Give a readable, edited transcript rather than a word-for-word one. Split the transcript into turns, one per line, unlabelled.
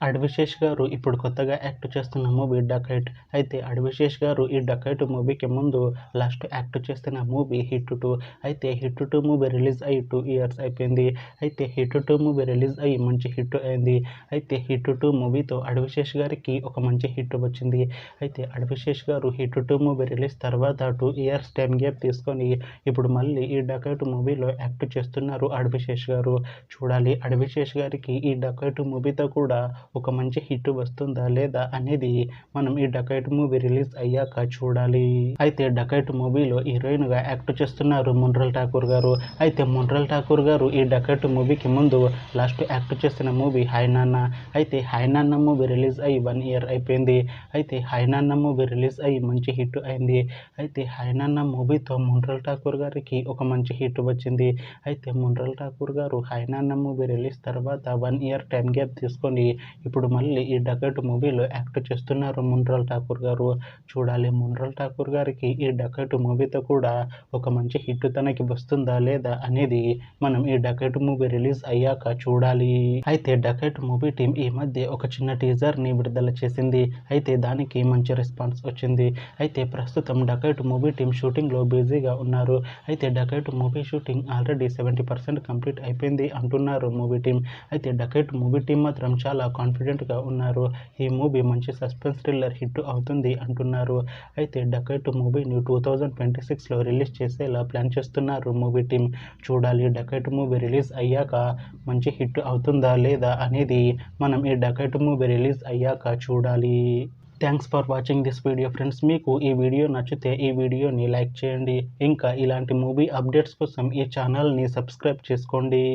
అడ్విశేష్ గారు ఇప్పుడు కొత్తగా యాక్ట్ చేస్తున్న మూవీ డకైట్. అయితే అడ్విశేష్ గారు ఈ డకైట్ మూవీకి ముందు లాస్ట్ యాక్ట్ చేస్తున్న మూవీ హిట్ 2. అయితే హిట్ 2 మూవీ రిలీజ్ అయ్యి 2 ఇయర్స్ అయిపోయింది. అయితే హిట్ 2 మూవీ రిలీజ్ అయ్యి మంచి హిట్ అయింది. అయితే హిట్ 2 మూవీతో అడ్విశేష్ గారికి ఒక మంచి హిట్ వచ్చింది. అయితే అడ్విశేష్ గారు హిట్ 2 మూవీ రిలీజ్ తర్వాత 2 ఇయర్స్ టైం గ్యాప్ తీసుకొని ఇప్పుడు మళ్ళీ ఈ డకైట్ మూవీలో యాక్ట్ చేస్తున్నారు అడ్విశేష్ గారు. చూడాలి అడ్విశేష్ గారికి ఈ డకైట్ మూవీతో కూడా ఒక మంచి హిట్ వస్తుందా లేదా అనేది మనం ఈ డకైట్ మూవీ రిలీజ్ అయ్యాక చూడాలి. అయితే డకైట్ మూవీలో హీరోయిన్ గా యాక్ట్ చేస్తున్నారు మొన్రోల్ ఠాకూర్ గారు. అయితే మొన్రోల్ ఠాకూర్ గారు ఈ డకైట్ మూవీకి ముందు లాస్ట్ యాక్ట్ చేసిన మూవీ హాయ్ నాన్న. అయితే హాయ్ నాన్న మూవీ రిలీజ్ అయ్యి 1 ఇయర్ అయిపోయింది. అయితే హాయ్ నాన్న మూవీ రిలీజ్ అయ్యి మంచి హిట్ అయింది. అయితే హాయ్ నాన్న మూవీతో మొన్రోల్ ఠాకూర్ గారికి ఒక మంచి హిట్ వచ్చింది. అయితే మొన్రోల్ ఠాకూర్ గారు హాయ్ నాన్న మూవీ రిలీజ్ తర్వాత 1 ఇయర్ టైం గ్యాప్ తీసుకొని ఇప్పుడు మళ్ళీ ఈ డకైట్ మూవీలో యాక్ట్ చేస్తున్నారు మొన్రోల్ ఠాకూర్ గారు. చూడాలి మొన్రోల్ ఠాకూర్ గారికి ఈ డకైట్ మూవీతో కూడా ఒక మంచి హిట్ తనకి వస్తుందా లేదా అనేది మనం ఈ డకైట్ మూవీ రిలీజ్ అయ్యాక చూడాలి. అయితే డకైట్ మూవీ టీం ఈ మధ్య ఒక చిన్న టీజర్ ని విడుదల చేసింది. అయితే దానికి మంచి రెస్పాన్స్ వచ్చింది. అయితే ప్రస్తుతం డకైట్ మూవీ టీం షూటింగ్ లో బిజీగా ఉన్నారు. అయితే dacoit movie shooting already 70% complete అయిపోయింది అంటున్నారు మూవీ టీం. అయితే డకైట్ మూవీ టీం మాత్రం చాలా కాన్ఫిడెంట్ గా ఉన్నారు. ఈ మూవీ మంచి సస్పెన్స్ థ్రిల్లర్ హిట్ అవుతుంది అంటున్నారు. అయితే డకైట్ మూవీని 2026లో రిలీజ్ చేసేలా ప్లాన్ చేస్తున్నారు మూవీ టీం. చూడాలి డకైట్ మూవీ రిలీజ్ అయ్యాక మంచి హిట్ అవుతుందా లేదా అనేది మనం ఈ డకైట్ మూవీ రిలీజ్ అయ్యాక చూడాలి. Thanks for watching this video friends. మీకు ఈ వీడియో నచ్చితే ఈ వీడియోని లైక్ చేయండి. ఇంకా ఇలాంటి మూవీ అప్డేట్స్ కోసం ఈ ఛానల్ని సబ్స్క్రైబ్ చేసుకోండి.